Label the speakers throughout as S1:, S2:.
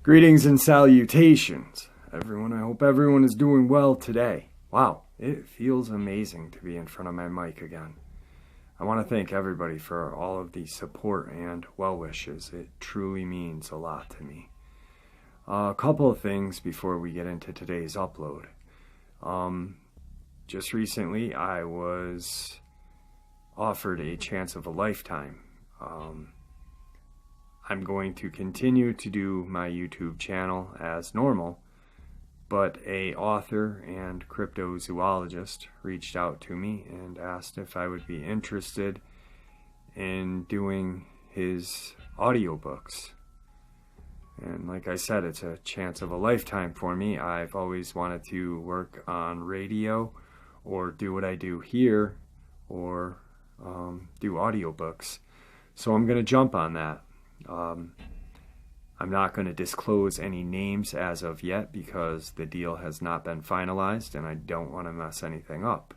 S1: Greetings and salutations, everyone. I hope everyone is doing well today. Wow, it feels amazing to be in front of my mic again. I want to thank everybody for all of the support and well wishes. It truly means a lot to me. A couple of things before we get into today's upload. Just recently, I was offered a chance of a lifetime. I'm going to continue to do my YouTube channel as normal, but an author and cryptozoologist reached out to me and asked if I would be interested in doing his audiobooks. And like I said, it's a chance of a lifetime for me. I've always wanted to work on radio or do what I do here or do audiobooks. So I'm going to jump on that. I'm not going to disclose any names as of yet because the deal has not been finalized and I don't want to mess anything up.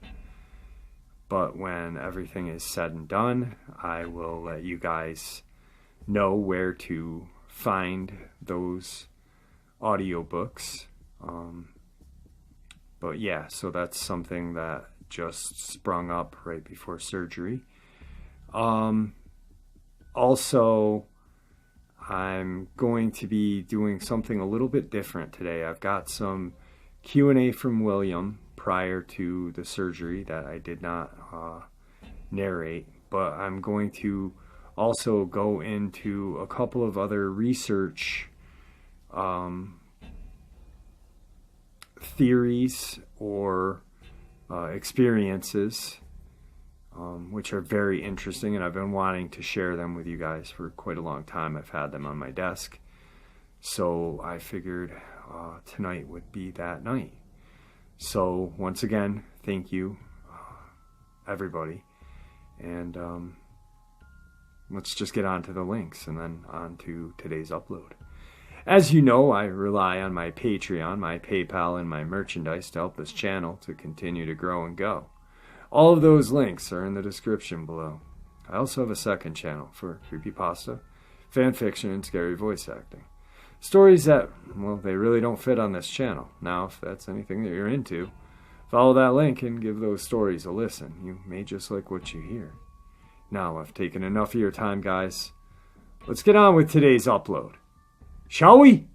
S1: But when everything is said and done, I will let you guys know where to find those audiobooks. But yeah, so that's something that just sprung up right before surgery. Also, I'm going to be doing something a little bit different today. I've got some Q&A from William prior to the surgery that I did not narrate, but I'm going to also go into a couple of other research theories or experiences which are very interesting, and I've been wanting to share them with you guys for quite a long time. I've had them on my desk, so I figured tonight would be that night. So once again, thank you, everybody, and let's just get on to the links and then on to today's upload. As you know, I rely on my Patreon, my PayPal, and my merchandise to help this channel to continue to grow and go. All of those links are in the description below. I also have a second channel for creepypasta, fanfiction, and scary voice acting. Stories that, well, they really don't fit on this channel. Now, if that's anything that you're into, follow that link and give those stories a listen. You may just like what you hear. Now, I've taken enough of your time, guys. Let's get on with today's upload. Shall we?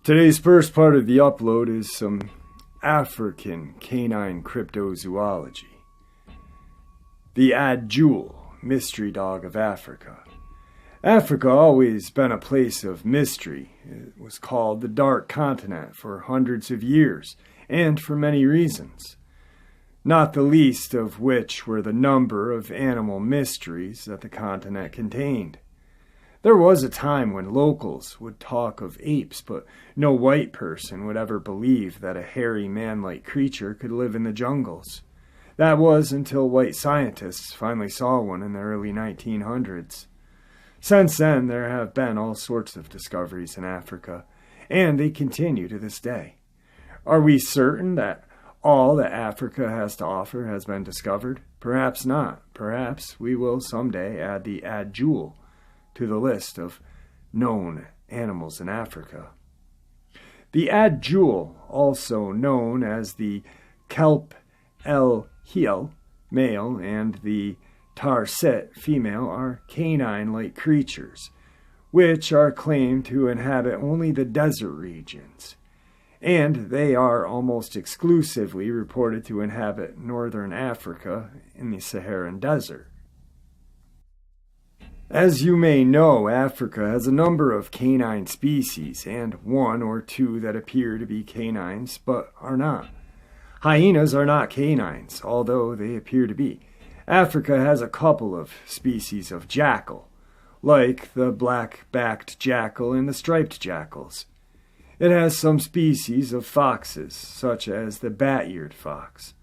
S1: Today's first part of the upload is some African canine cryptozoology. The Adjul, mystery dog of Africa. Africa always been a place of mystery. It was called the Dark Continent for hundreds of years, and for many reasons, not the least of which were the number of animal mysteries that the continent contained. There was a time when locals would talk of apes, but no white person would ever believe that a hairy man-like creature could live in the jungles. That was until white scientists finally saw one in the early 1900s. Since then, there have been all sorts of discoveries in Africa, and they continue to this day. Are we certain that all that Africa has to offer has been discovered? Perhaps not. Perhaps we will someday add the Adjul to the list of known animals in Africa. The Adjul, also known as the Kelp el Heel, male, and the Tarset, female, are canine-like creatures, which are claimed to inhabit only the desert regions, and they are almost exclusively reported to inhabit northern Africa in the Saharan desert. As you may know, Africa has a number of canine species, and one or two that appear to be canines, but are not. Hyenas are not canines, although they appear to be. Africa has a couple of species of jackal, like the black-backed jackal and the striped jackals. It has some species of foxes, such as the bat-eared fox.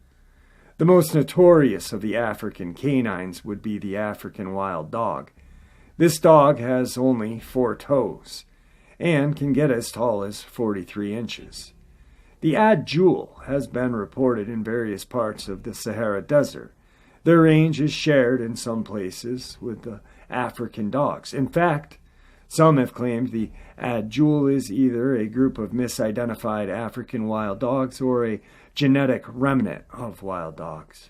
S1: The most notorious of the African canines would be the African wild dog. This dog has only 4 toes and can get as tall as 43 inches. The Adjul has been reported in various parts of the Sahara Desert. Their range is shared in some places with the African dogs. In fact, some have claimed the Adjul is either a group of misidentified African wild dogs or a genetic remnant of wild dogs.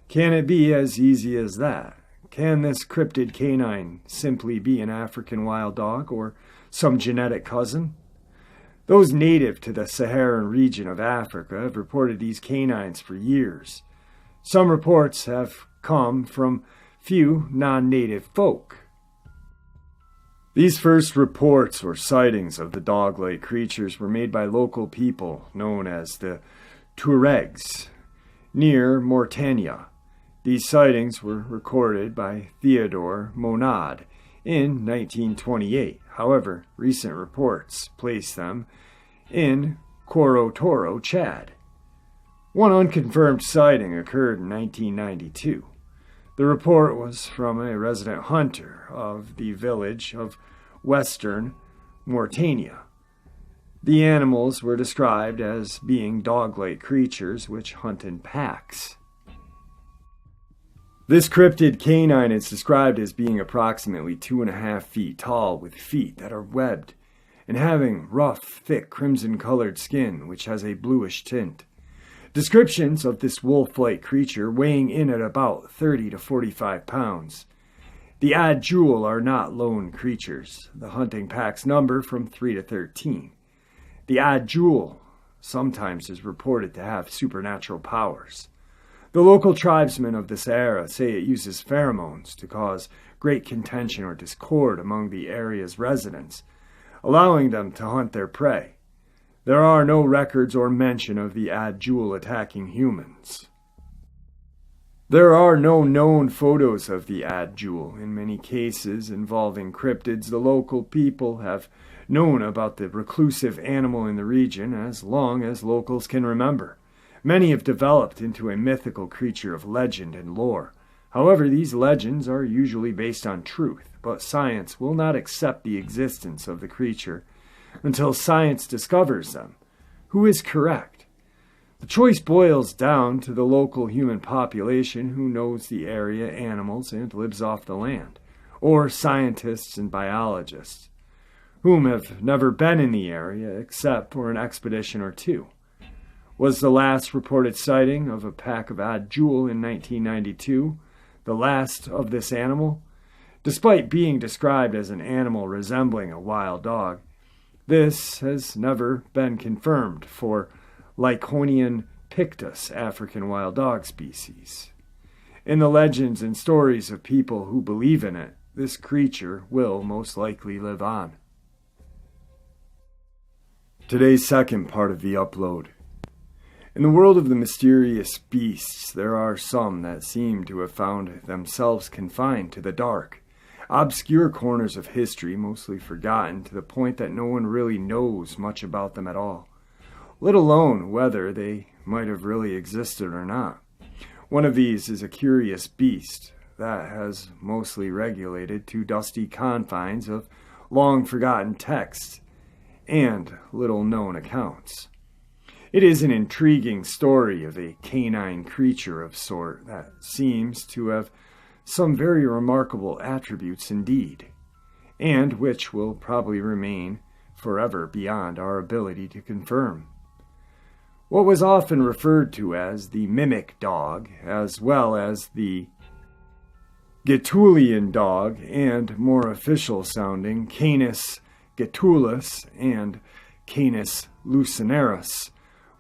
S1: Can it be as easy as that? Can this cryptid canine simply be an African wild dog or some genetic cousin? Those native to the Saharan region of Africa have reported these canines for years. Some reports have come from few non-native folk. These first reports or sightings of the dog-like creatures were made by local people known as the Tuaregs near Mauritania. These sightings were recorded by Theodore Monod in 1928. However, recent reports place them in Korotoro, Chad. One unconfirmed sighting occurred in 1992. The report was from a resident hunter of the village of Western Mauritania. The animals were described as being dog-like creatures which hunt in packs. This cryptid canine is described as being approximately 2.5 feet tall with feet that are webbed and having rough, thick, crimson-colored skin which has a bluish tint. Descriptions of this wolf-like creature weighing in at about 30 to 45 pounds. The Adjul are not lone creatures. The hunting packs number from 3 to 13. The Adjul sometimes is reported to have supernatural powers. The local tribesmen of the Sahara say it uses pheromones to cause great contention or discord among the area's residents, allowing them to hunt their prey. There are no records or mention of the Adjul attacking humans. There are no known photos of the Adjul. In many cases involving cryptids, the local people have known about the reclusive animal in the region as long as locals can remember. Many have developed into a mythical creature of legend and lore. However, these legends are usually based on truth, but science will not accept the existence of the creature until science discovers them. Who is correct? The choice boils down to the local human population who knows the area, animals, and lives off the land, or scientists and biologists, whom have never been in the area except for an expedition or two. Was the last reported sighting of a pack of Adjul in 1992 the last of this animal? Despite being described as an animal resembling a wild dog, this has never been confirmed for Lyconian pictus, African wild dog species. In the legends and stories of people who believe in it, this creature will most likely live on. Today's second part of the upload. In the world of the mysterious beasts, there are some that seem to have found themselves confined to the dark, obscure corners of history, mostly forgotten to the point that no one really knows much about them at all, let alone whether they might have really existed or not. One of these is a curious beast that has mostly regulated to dusty confines of long-forgotten texts and little-known accounts. It is an intriguing story of a canine creature of sort that seems to have some very remarkable attributes indeed, and which will probably remain forever beyond our ability to confirm. What was often referred to as the mimic dog, as well as the Getulian dog, and more official-sounding Canis Getulus and Canis Lucinaris,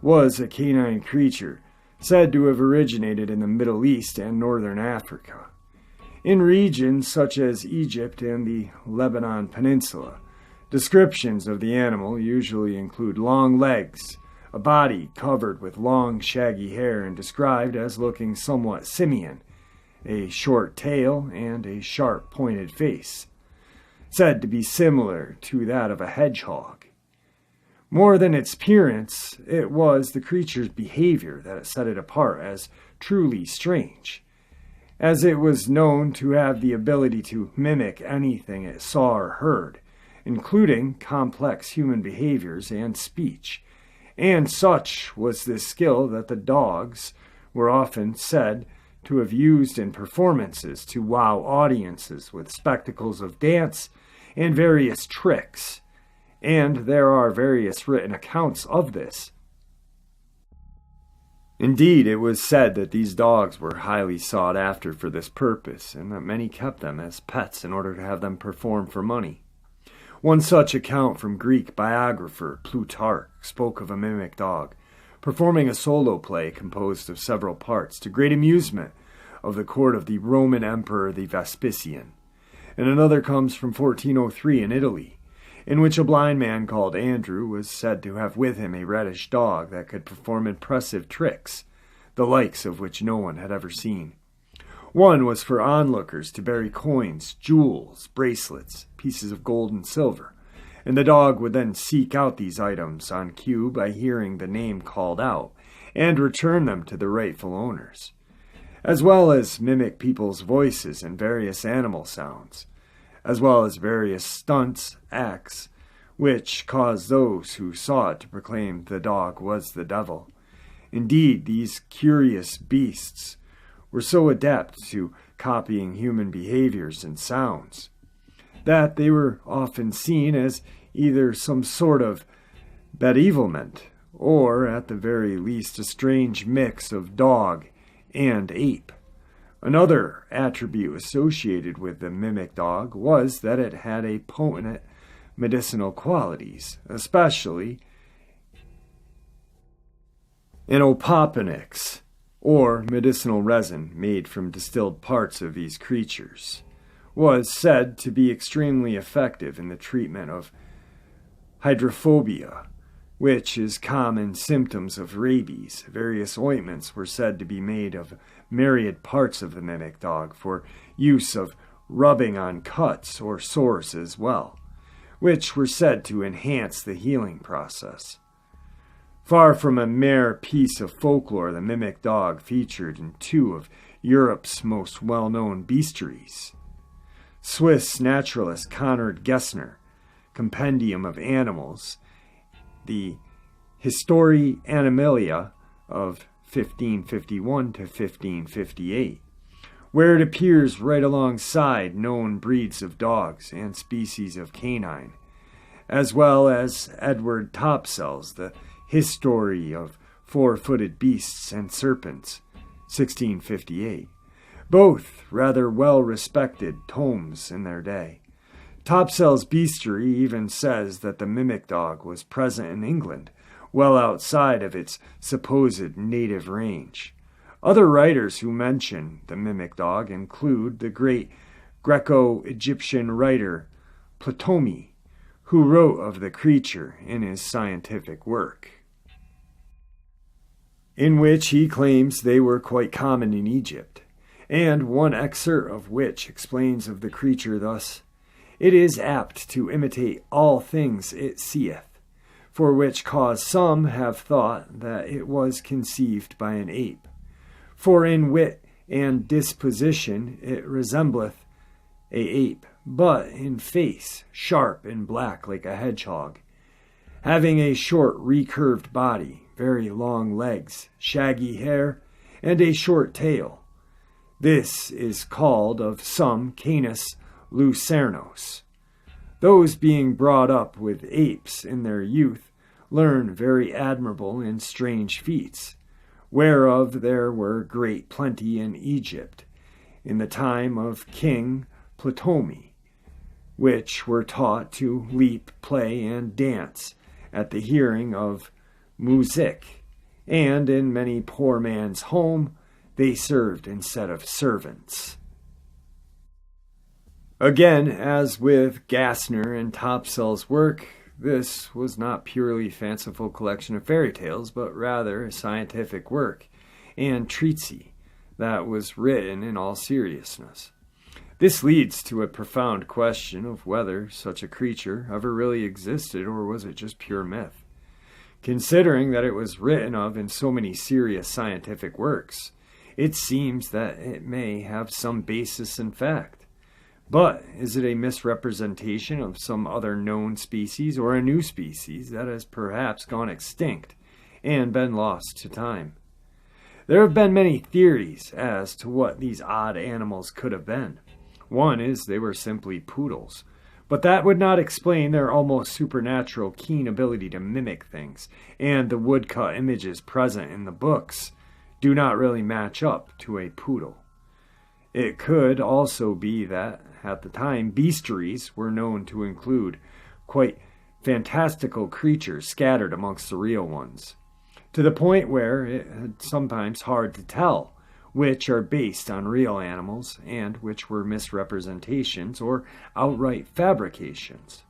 S1: was a canine creature said to have originated in the Middle East and northern Africa. In regions such as Egypt and the Lebanon Peninsula, descriptions of the animal usually include long legs, a body covered with long shaggy hair and described as looking somewhat simian, a short tail, and a sharp pointed face, said to be similar to that of a hedgehog. More than its appearance, it was the creature's behavior that set it apart as truly strange, as it was known to have the ability to mimic anything it saw or heard, including complex human behaviors and speech, and such was this skill that the dogs were often said to have used in performances to wow audiences with spectacles of dance and various tricks, and there are various written accounts of this. Indeed, it was said that these dogs were highly sought after for this purpose, and that many kept them as pets in order to have them perform for money. One such account from Greek biographer Plutarch spoke of a mimic dog performing a solo play composed of several parts to great amusement of the court of the Roman Emperor the Vespasian. And another comes from 1403 in Italy, in which a blind man called Andrew was said to have with him a reddish dog that could perform impressive tricks, the likes of which no one had ever seen. One was for onlookers to bury coins, jewels, bracelets, pieces of gold and silver, and the dog would then seek out these items on cue by hearing the name called out, and return them to the rightful owners, as well as mimic people's voices and various animal sounds, as well as various stunts, acts, which caused those who saw it to proclaim the dog was the devil. Indeed, these curious beasts were so adept to copying human behaviors and sounds that they were often seen as either some sort of bedevilment, or at the very least a strange mix of dog and ape. Another attribute associated with the mimic dog was that it had a potent medicinal qualities, especially an opoponix, or medicinal resin made from distilled parts of these creatures, was said to be extremely effective in the treatment of hydrophobia, which is common symptoms of rabies. Various ointments were said to be made of myriad parts of the mimic dog for use of rubbing on cuts or sores as well, which were said to enhance the healing process. Far from a mere piece of folklore, the mimic dog featured in two of Europe's most well-known bestiaries. Swiss naturalist Konrad Gessner, Compendium of Animals, the Histoire Animalia of 1551 to 1558, where it appears right alongside known breeds of dogs and species of canine, as well as Edward Topsell's The History of Four-Footed Beasts and Serpents, 1658, both rather well-respected tomes in their day. Topsell's bestiary even says that the mimic dog was present in England, well outside of its supposed native range. Other writers who mention the mimic dog include the great Greco-Egyptian writer Ptolemy, who wrote of the creature in his scientific work, in which he claims they were quite common in Egypt, and one excerpt of which explains of the creature thus: "It is apt to imitate all things it seeth, for which cause some have thought that it was conceived by an ape. For in wit and disposition it resembleth a ape, but in face sharp and black like a hedgehog, having a short recurved body, very long legs, shaggy hair, and a short tail. This is called of some Canis lucernos. Those being brought up with apes in their youth learn very admirable and strange feats, whereof there were great plenty in Egypt, in the time of King Ptolemy, which were taught to leap, play, and dance at the hearing of music, and in many poor man's home they served instead of servants." Again, as with Gassner and Topsell's work, this was not purely fanciful collection of fairy tales, but rather a scientific work and treatise that was written in all seriousness. This leads to a profound question of whether such a creature ever really existed, or was it just pure myth? Considering that it was written of in so many serious scientific works, it seems that it may have some basis in fact. But is it a misrepresentation of some other known species, or a new species that has perhaps gone extinct and been lost to time. There have been many theories as to what these odd animals could have been. One is they were simply poodles, but that would not explain their almost supernatural keen ability to mimic things, and the woodcut images present in the books do not really match up to a poodle. It could also be that, at the time, bestiaries were known to include quite fantastical creatures scattered amongst the real ones, to the point where it's sometimes hard to tell which are based on real animals and which were misrepresentations or outright fabrications.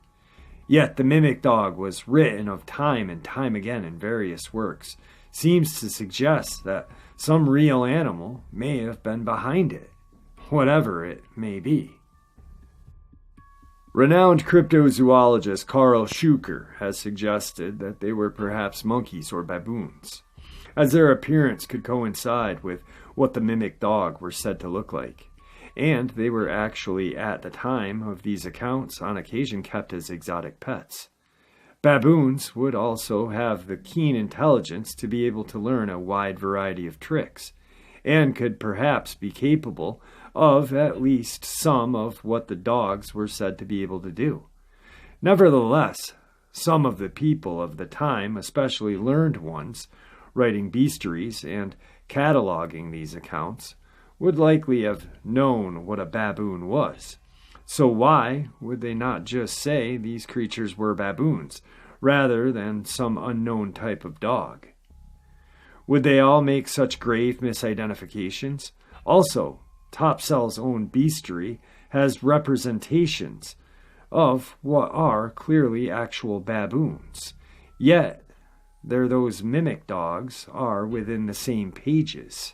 S1: Yet the mimic dog was written of time and time again in various works, seems to suggest that some real animal may have been behind it, whatever it may be. Renowned cryptozoologist Carl Schuker has suggested that they were perhaps monkeys or baboons, as their appearance could coincide with what the mimic dog were said to look like, and they were actually, at the time of these accounts, on occasion kept as exotic pets. Baboons would also have the keen intelligence to be able to learn a wide variety of tricks, and could perhaps be capable of at least some of what the dogs were said to be able to do. Nevertheless, some of the people of the time, especially learned ones, writing bestiaries and cataloging these accounts, would likely have known what a baboon was. So why would they not just say these creatures were baboons, rather than some unknown type of dog? Would they all make such grave misidentifications? Also, Topsell's own bestiary has representations of what are clearly actual baboons. Yet, those mimic dogs are within the same pages.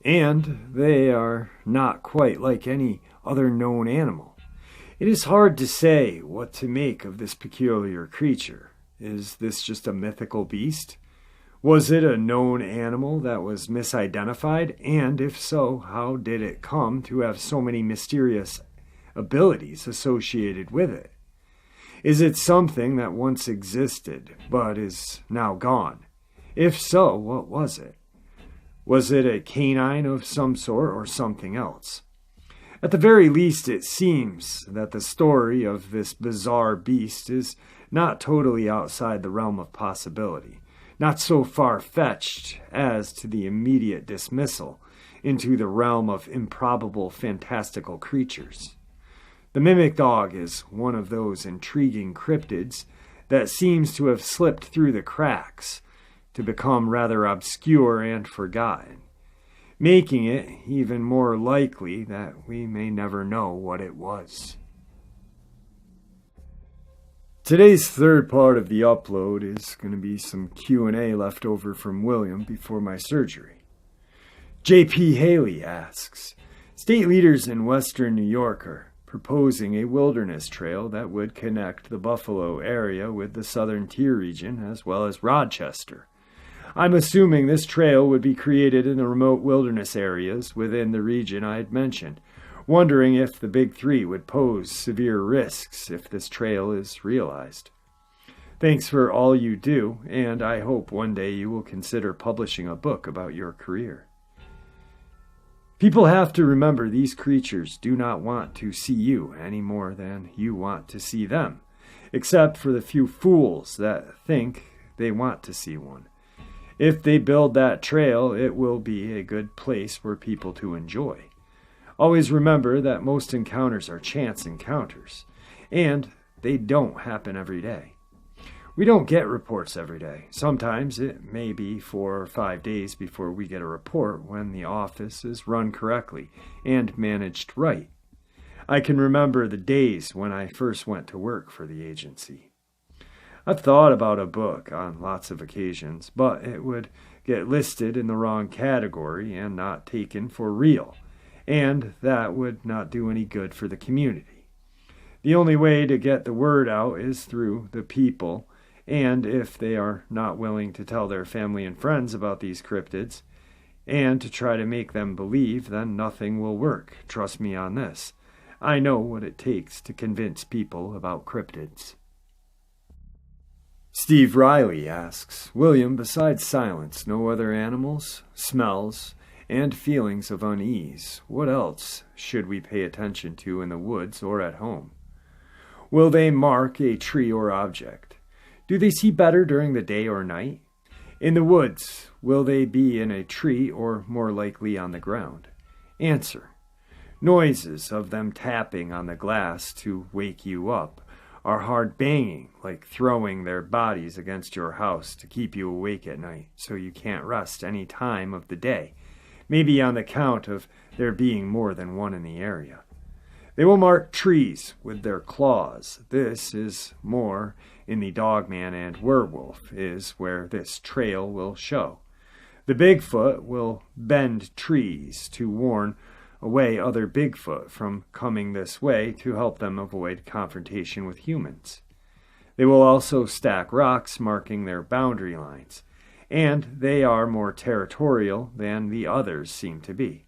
S1: And they are not quite like any other known animal. It is hard to say what to make of this peculiar creature. Is this just a mythical beast? Was it a known animal that was misidentified? And if so, how did it come to have so many mysterious abilities associated with it? Is it something that once existed, but is now gone? If so, what was it? Was it a canine of some sort or something else? At the very least, it seems that the story of this bizarre beast is not totally outside the realm of possibility, not so far-fetched as to the immediate dismissal into the realm of improbable fantastical creatures. The mimic dog is one of those intriguing cryptids that seems to have slipped through the cracks to become rather obscure and forgotten, making it even more likely that we may never know what it was. Today's third part of the upload is going to be some Q&A left over from William before my surgery. J.P. Haley asks, state leaders in western New York are proposing a wilderness trail that would connect the Buffalo area with the Southern Tier region as well as Rochester. I'm assuming this trail would be created in the remote wilderness areas within the region I had mentioned, wondering if the Big Three would pose severe risks if this trail is realized. Thanks for all you do, and I hope one day you will consider publishing a book about your career. People have to remember these creatures do not want to see you any more than you want to see them, except for the few fools that think they want to see one. If they build that trail, it will be a good place for people to enjoy. Always remember that most encounters are chance encounters, and they don't happen every day. We don't get reports every day. Sometimes it may be 4 or 5 days before we get a report when the office is run correctly and managed right. I can remember the days when I first went to work for the agency. I've thought about a book on lots of occasions, but it would get listed in the wrong category and not taken for real, and that would not do any good for the community. The only way to get the word out is through the people, and if they are not willing to tell their family and friends about these cryptids, and to try to make them believe, then nothing will work. Trust me on this. I know what it takes to convince people about cryptids. Steve Riley asks, William, besides silence, no other animals, smells, and feelings of unease, what else should we pay attention to in the woods or at home? Will they mark a tree or object? Do they see better during the day or night? In the woods, will they be in a tree or more likely on the ground? Answer. Noises of them tapping on the glass to wake you up are hard banging, like throwing their bodies against your house to keep you awake at night so you can't rest any time of the day, maybe on the count of there being more than one in the area. They will mark trees with their claws. This is more in the Dogman and werewolf is where this trail will show. The Bigfoot will bend trees to warn away other Bigfoot from coming this way to help them avoid confrontation with humans. They will also stack rocks marking their boundary lines, and they are more territorial than the others seem to be.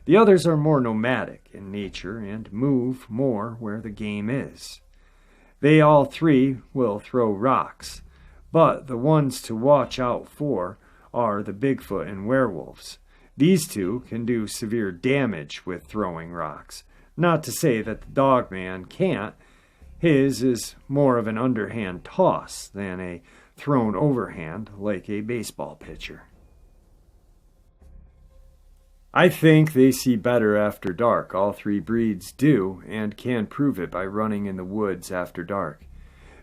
S1: The others are more nomadic in nature and move more where the game is. They all three will throw rocks, but the ones to watch out for are the Bigfoot and werewolves. These two can do severe damage with throwing rocks. Not to say that the Dogman can't. His is more of an underhand toss than a thrown overhand like a baseball pitcher. I think they see better after dark. All three breeds do, and can prove it by running in the woods after dark.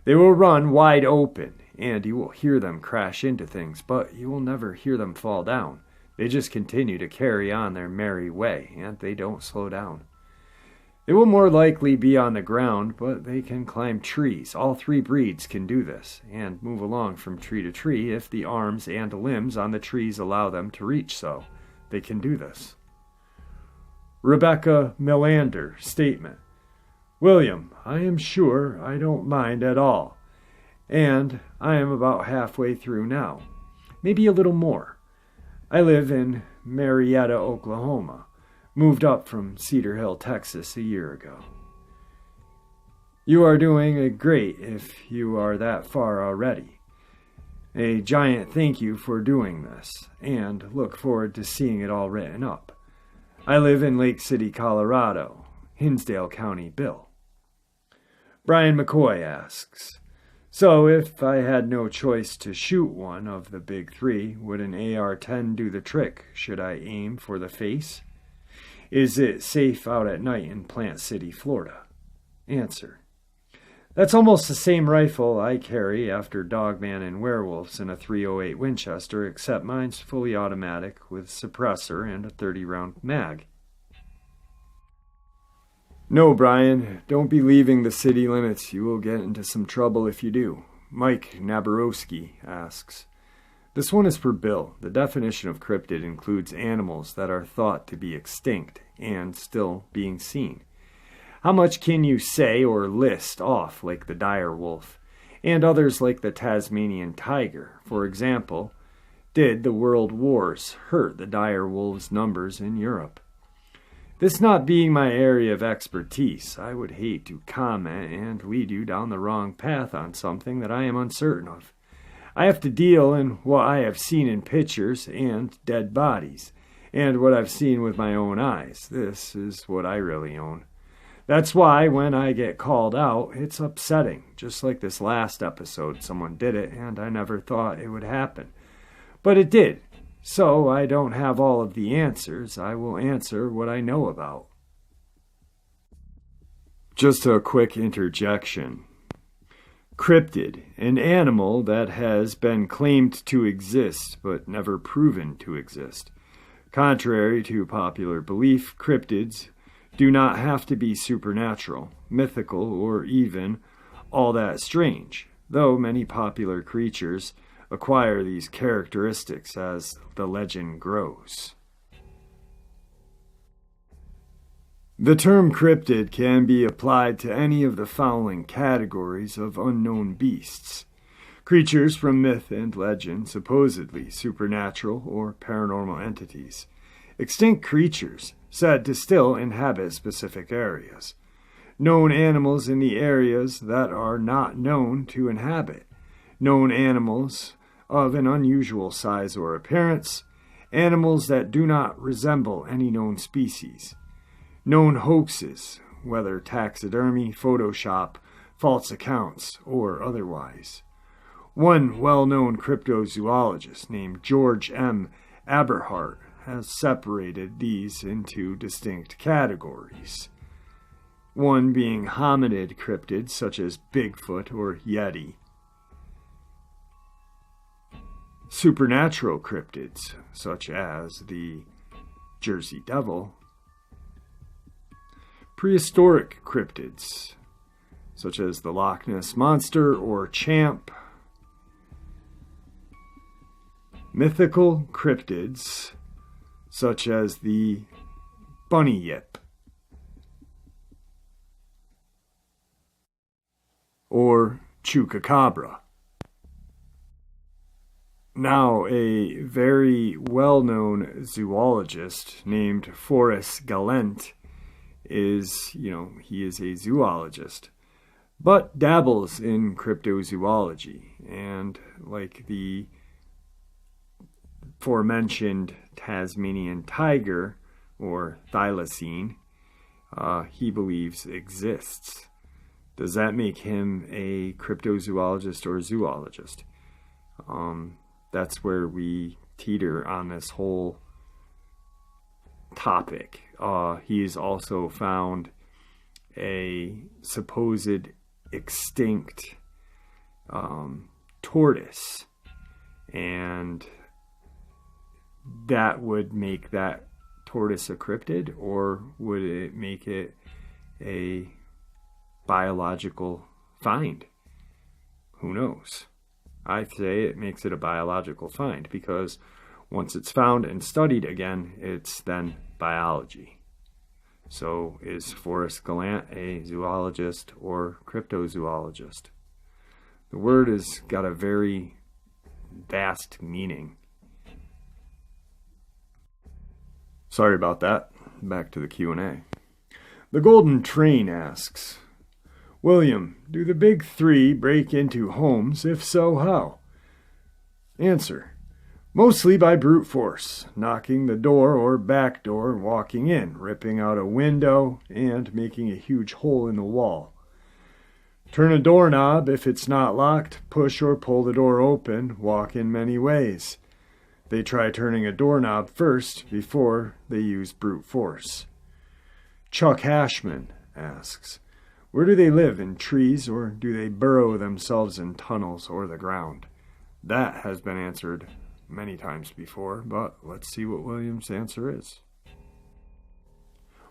S1: They will run wide open, and you will hear them crash into things, but you will never hear them fall down. They just continue to carry on their merry way, and they don't slow down. They will more likely be on the ground, but they can climb trees. All three breeds can do this, and move along from tree to tree if the arms and limbs on the trees allow them to reach so. They can do this. Rebecca Melander statement. William, I am sure I don't mind at all, and I am about halfway through now, maybe a little more. I live in Marietta, Oklahoma, moved up from Cedar Hill, Texas a year ago. You are doing great if you are that far already. A giant thank you for doing this, and look forward to seeing it all written up. I live in Lake City, Colorado, Hinsdale County, Bill. Brian McCoy asks, so if I had no choice to shoot one of the big three, would an AR-10 do the trick? Should I aim for the face? Is it safe out at night in Plant City, Florida? Answer. That's almost the same rifle I carry after Dogman and werewolves in a .308 Winchester, except mine's fully automatic with suppressor and a 30-round mag. No, Brian, don't be leaving the city limits. You will get into some trouble if you do. Mike Naborowski asks, this one is for Bill. The definition of cryptid includes animals that are thought to be extinct and still being seen. How much can you say or list off like the dire wolf, and others like the Tasmanian tiger? For example, did the world wars hurt the dire wolves' numbers in Europe? This not being my area of expertise, I would hate to comment and lead you down the wrong path on something that I am uncertain of. I have to deal in what I have seen in pictures and dead bodies, and what I've seen with my own eyes. This is what I really own. That's why when I get called out, it's upsetting. Just like this last episode, someone did it, and I never thought it would happen. But it did. So I don't have all of the answers. I will answer what I know about. Just a quick interjection. Cryptid, an animal that has been claimed to exist but never proven to exist. Contrary to popular belief, cryptids do not have to be supernatural, mythical, or even all that strange, though many popular creatures acquire these characteristics as the legend grows. The term cryptid can be applied to any of the following categories of unknown beasts. Creatures from myth and legend, supposedly supernatural or paranormal entities. Extinct creatures, said to still inhabit specific areas. Known animals in the areas that are not known to inhabit. known animals of an unusual size or appearance, animals that do not resemble any known species, known hoaxes, whether taxidermy, Photoshop, false accounts, or otherwise. One well-known cryptozoologist named George M. Aberhart has separated these into distinct categories. One being hominid cryptids such as Bigfoot or Yeti. Supernatural cryptids such as the Jersey Devil. Prehistoric cryptids such as the Loch Ness Monster or Champ. Mythical cryptids such as the Bunny Yip or Chupacabra. Now, a very well-known zoologist named Forrest Gallant is, he is a zoologist, but dabbles in cryptozoology, and like the aforementioned Tasmanian tiger, or thylacine, he believes exists. Does that make him a cryptozoologist or a zoologist? That's where we teeter on this whole topic. He's also found a supposed extinct tortoise, and that would make that tortoise a cryptid, or would it make it a biological find? Who knows? I say it makes it a biological find, because once it's found and studied again, it's then biology. So is Forrest Gallant a zoologist or cryptozoologist? The word has got a very vast meaning. Sorry about that. Back to the Q&A. The Golden Train asks, William, do the big three break into homes? If so, how? Answer, mostly by brute force, knocking the door or back door, walking in, ripping out a window, and making a huge hole in the wall. Turn a doorknob if it's not locked, push or pull the door open, walk in many ways. They try turning a doorknob first before they use brute force. Chuck Hashman asks, where do they live, in trees, or do they burrow themselves in tunnels or the ground? That has been answered many times before, but let's see what William's answer is.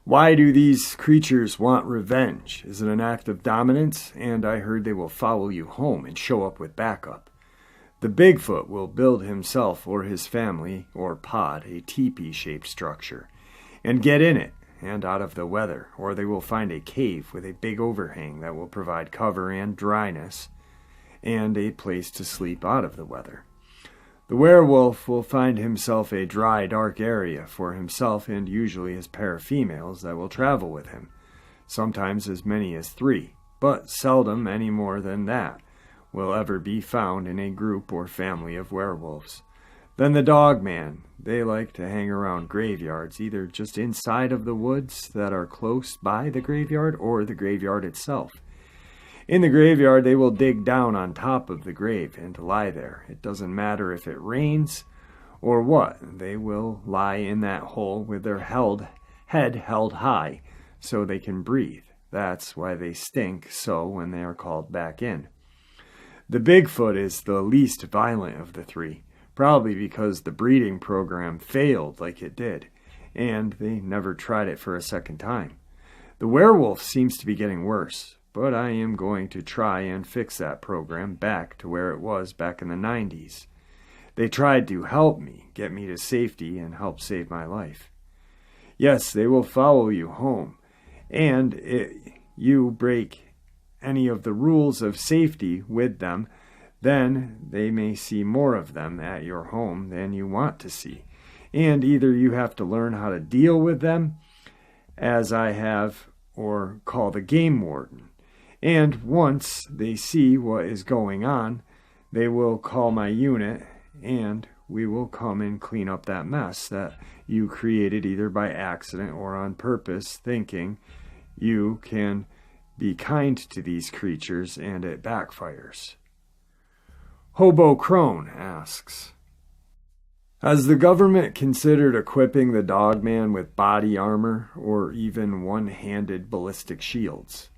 S1: Why do these creatures want revenge? Is it an act of dominance? And I heard they will follow you home and show up with backup. The Bigfoot will build himself or his family, or pod, a teepee-shaped structure, and get in it and out of the weather, or they will find a cave with a big overhang that will provide cover and dryness, and a place to sleep out of the weather. The werewolf will find himself a dry, dark area for himself and usually his pair of females that will travel with him, sometimes as many as 3, but seldom any more than that will ever be found in a group or family of werewolves. Then the Dogman. They like to hang around graveyards, either just inside of the woods that are close by the graveyard or the graveyard itself. In the graveyard, they will dig down on top of the grave and lie there. It doesn't matter if it rains or what. They will lie in that hole with their head held high so they can breathe. That's why they stink so when they are called back in. The Bigfoot is the least violent of the 3. Probably because the breeding program failed like it did, and they never tried it for a second time. The werewolf seems to be getting worse, but I am going to try and fix that program back to where it was back in the 90s. They tried to help me, get me to safety, and help save my life. Yes, they will follow you home, and if you break any of the rules of safety with them, then they may see more of them at your home than you want to see. And either you have to learn how to deal with them, as I have, or call the game warden. And once they see what is going on, They will call my unit, and we will come and clean up that mess that you created either by accident or on purpose, thinking you can be kind to these creatures and it backfires. Hobo Crone asks, has the government considered equipping the Dogman with body armor or even one-handed ballistic shields?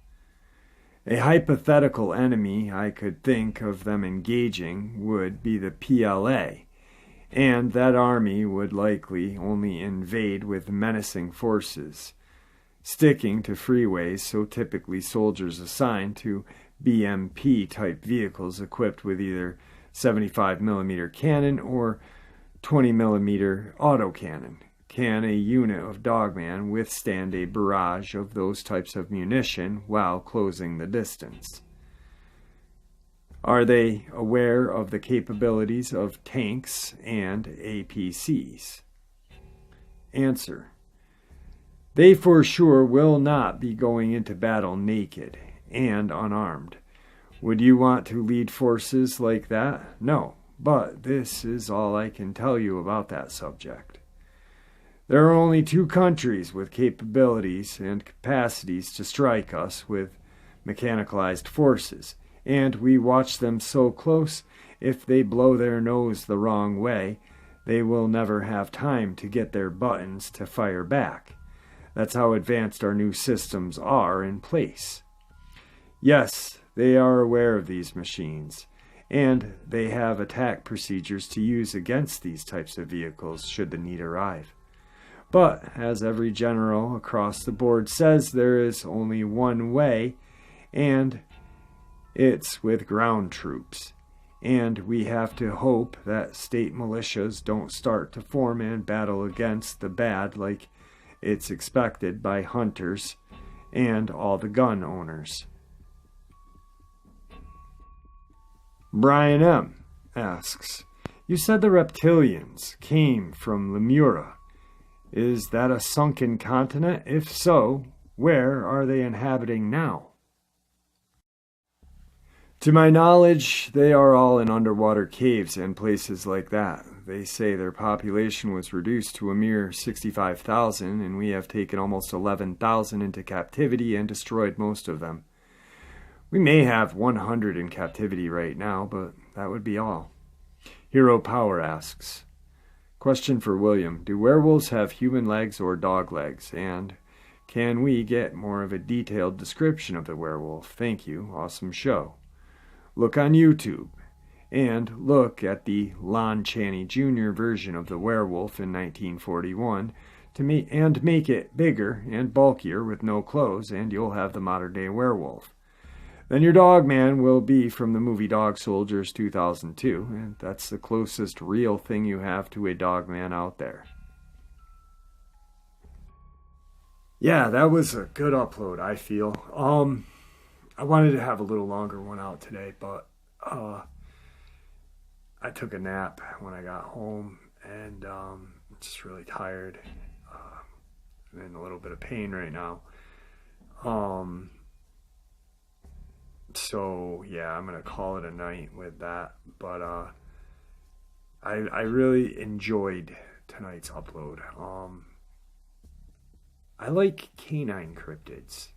S1: A hypothetical enemy I could think of them engaging would be the PLA, and that army would likely only invade with menacing forces, sticking to freeways, so typically soldiers assigned to BMP-type vehicles equipped with either 75mm cannon or 20mm autocannon. Can a unit of Dogman withstand a barrage of those types of munition while closing the distance? Are they aware of the capabilities of tanks and APCs? Answer: they for sure will not be going into battle naked and unarmed. Would you want to lead forces like that? No, but this is all I can tell you about that subject. There are only 2 countries with capabilities and capacities to strike us with mechanicalized forces, and we watch them so close, if they blow their nose the wrong way, they will never have time to get their buttons to fire back. That's how advanced our new systems are in place. Yes, they are aware of these machines, and they have attack procedures to use against these types of vehicles should the need arrive. But, as every general across the board says, there is only one way, and it's with ground troops. And we have to hope that state militias don't start to form and battle against the bad like it's expected by hunters and all the gun owners. Brian M. asks, you said the reptilians came from Lemura. Is that a sunken continent? If so, where are they inhabiting now? To my knowledge, they are all in underwater caves and places like that. They say their population was reduced to a mere 65,000, and we have taken almost 11,000 into captivity and destroyed most of them. We may have 100 in captivity right now, but that would be all. Hero Power asks, question for William. Do werewolves have human legs or dog legs? And can we get more of a detailed description of the werewolf? Thank you. Awesome show. Look on YouTube and look at the Lon Chaney Jr. version of the werewolf in 1941 and make it bigger and bulkier with no clothes, and you'll have the modern-day werewolf. Then your Dogman will be from the movie Dog Soldiers 2002, and that's the closest real thing you have to a Dogman out there. Yeah, that was a good upload, I feel. I wanted to have a little longer one out today, but I took a nap when I got home, and I'm just really tired. I'm in a little bit of pain right now. So yeah, I'm gonna call it a night with that. But I really enjoyed tonight's upload. I like canine cryptids,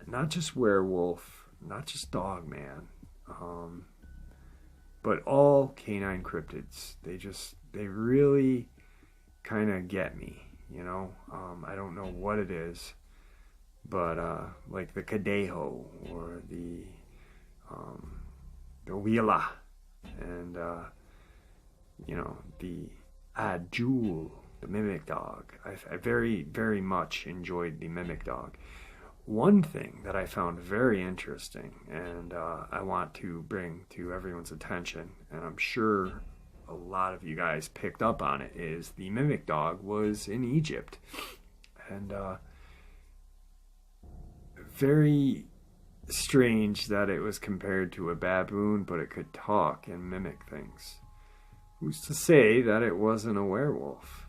S1: not just werewolf, not just Dogman, but all canine cryptids. They really kind of get me, you know. I don't know what it is. But like the Cadejo or the Huila and the Adjul, the mimic dog. I very, very much enjoyed the mimic dog. One thing that I found very interesting and I want to bring to everyone's attention, and I'm sure a lot of you guys picked up on it, is the mimic dog was in Egypt. And very strange that it was compared to a baboon, but it could talk and mimic things. Who's to say that it wasn't a werewolf?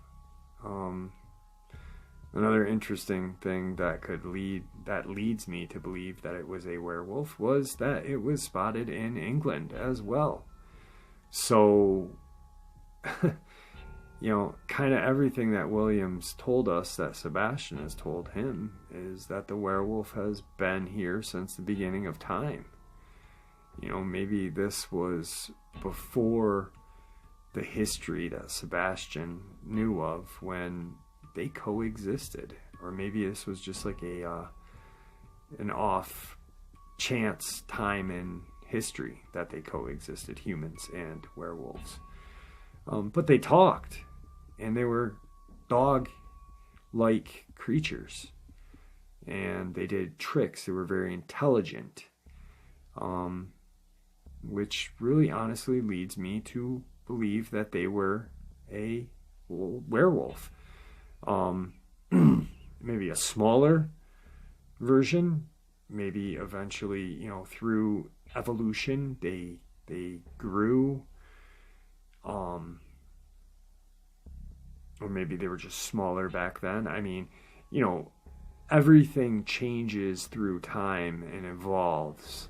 S1: Another interesting thing that leads me to believe that it was a werewolf was that it was spotted in England as well. So, kind of everything that Williams told us that Sebastian has told him is that the werewolf has been here since the beginning of time. Maybe this was before the history that Sebastian knew of when they coexisted, or maybe this was just like an off chance time in history that they coexisted, humans and werewolves. But they talked, and they were dog-like creatures, and they did tricks. They were very intelligent, which really honestly leads me to believe that they were a werewolf. Maybe a smaller version, maybe eventually, through evolution, they grew, or maybe they were just smaller back then. I mean, everything changes through time and evolves.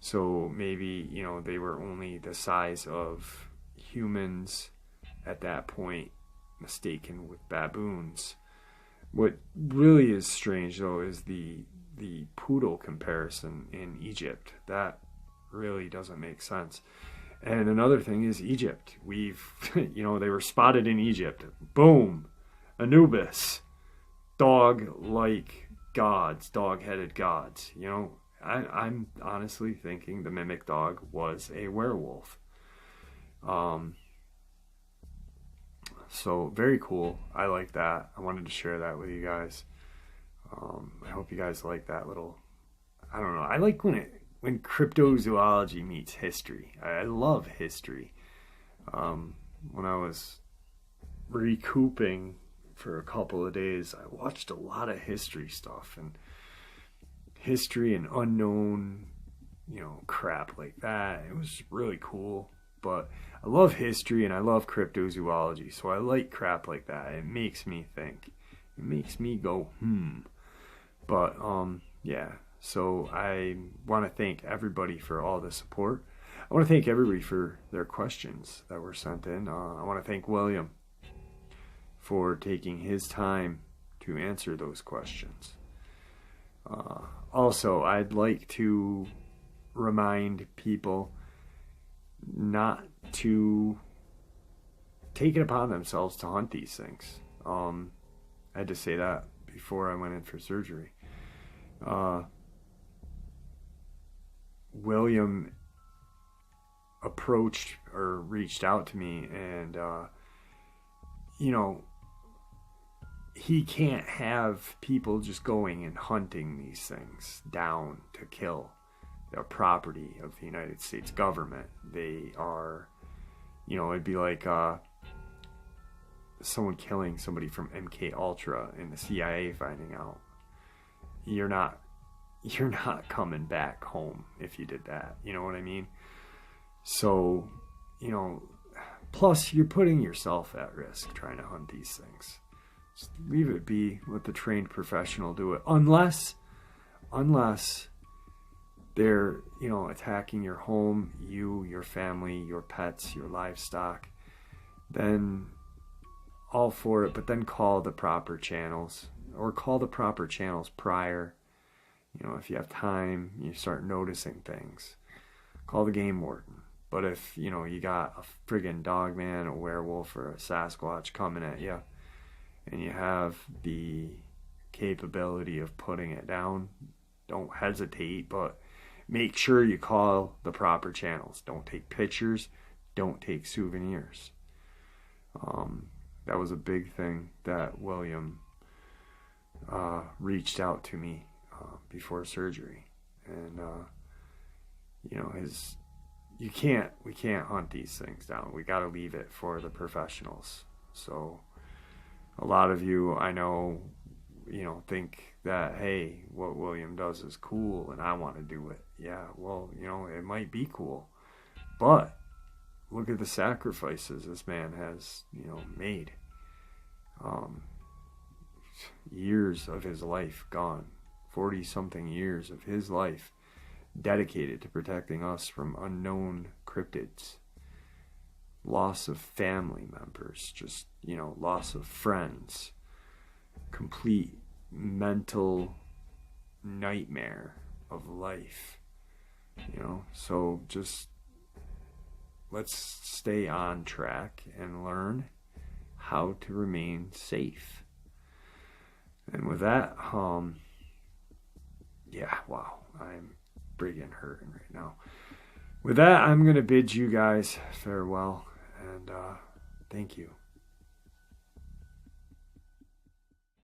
S1: So maybe, they were only the size of humans at that point, mistaken with baboons. What really is strange, though, is the poodle comparison in Egypt. That really doesn't make sense. And another thing is Egypt. They were spotted in Egypt. Boom! Anubis. Dog-like gods, dog-headed gods. I'm honestly thinking the mimic dog was a werewolf. So very cool. I like that. I wanted to share that with you guys. I hope you guys like that little, I don't know. I like when cryptozoology meets history. I love history. When I was recouping for a couple of days, I watched a lot of history stuff and unknown, crap like that. It was really cool. But I love history and I love cryptozoology, so I like crap like that. It makes me think. It makes me go, But, yeah. So I want to thank everybody for all the support. I want to thank everybody for their questions that were sent in. I want to thank William for taking his time to answer those questions. Also, I'd like to remind people not to take it upon themselves to hunt these things. I had to say that before I went in for surgery. William approached or reached out to me, and he can't have people just going and hunting these things down to kill. They're property of the United States government. They are, it'd be like someone killing somebody from MK Ultra and the CIA finding out. You're not coming back home if you did that. You know what I mean? So, plus you're putting yourself at risk trying to hunt these things. Just leave it be. Let the trained professional do it. Unless they're, attacking your home, you, your family, your pets, your livestock, then all for it. But then call the proper channels, or call the proper channels prior. If you have time, you start noticing things, call the game warden. But if, you got a friggin' Dogman, a werewolf, or a Sasquatch coming at you, and you have the capability of putting it down, don't hesitate, but make sure you call the proper channels. Don't take pictures. Don't take souvenirs. That was a big thing that William reached out to me before surgery. And, we can't hunt these things down. We got to leave it for the professionals. So a lot of you, I know, think that, hey, what William does is cool and I want to do it. Yeah, well, it might be cool, but look at the sacrifices this man has, made. years of his life gone. 40-something years of his life dedicated to protecting us from unknown cryptids. Loss of family members, just, loss of friends. Complete mental nightmare of life. So just let's stay on track and learn how to remain safe. And with that, I'm friggin' hurting right now. With that, I'm going to bid you guys farewell, and thank you.